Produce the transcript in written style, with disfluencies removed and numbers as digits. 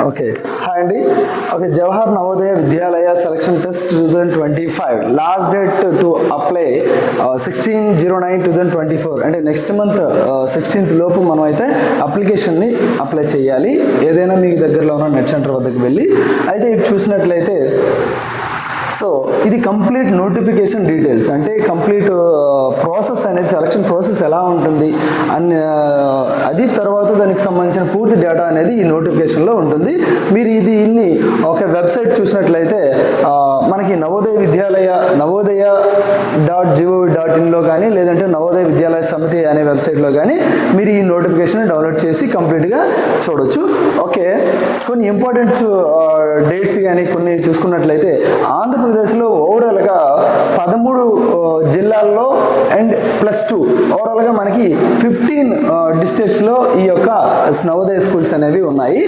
Okay, hi అండి. Okay, Jawahar Navodaya Vidyalaya selection test 2025 last date to apply 16/09/2024, అంటే next month 16th లోపు మనం అయితే అప్లికేషన్ని అప్లై చేయాలి. ఏదైనా మీకు దగ్గరలో ఉన్న నెట్ సెంటర్ వద్దకు వెళ్ళి అయితే ఇటు చూసినట్లయితే సో ఇది కంప్లీట్ నోటిఫికేషన్ డీటెయిల్స్, అంటే కంప్లీట్ ప్రాసెస్ అనేది సెలక్షన్ ప్రాసెస్ ఎలా ఉంటుంది అని అది తర్వాత దానికి సంబంధించిన పూర్తి డేటా అనేది ఈ నోటిఫికేషన్లో ఉంటుంది. మీరు దీన్ని ఒక వెబ్సైట్ చూసినట్లయితే మనకి నవోదయ.gov.in కానీ లేదంటే నవోదయ విద్యాలయ సమితి అనే వెబ్సైట్లో కానీ మీరు ఈ నోటిఫికేషన్ డౌన్లోడ్ చేసి కంప్లీట్గా చూడొచ్చు. ఓకే, కొన్ని ఇంపార్టెంట్ డేట్స్ కానీ కొన్ని చూసుకున్నట్లయితే ఆంధ్రప్రదేశ్లో ఓవరాల్గా 13 జిల్లాల్లో అండ్ +2 ఓవరాల్గా మనకి 15 డిస్ట్రిక్ట్స్లో ఈ యొక్క నవోదయ స్కూల్స్ అనేవి ఉన్నాయి.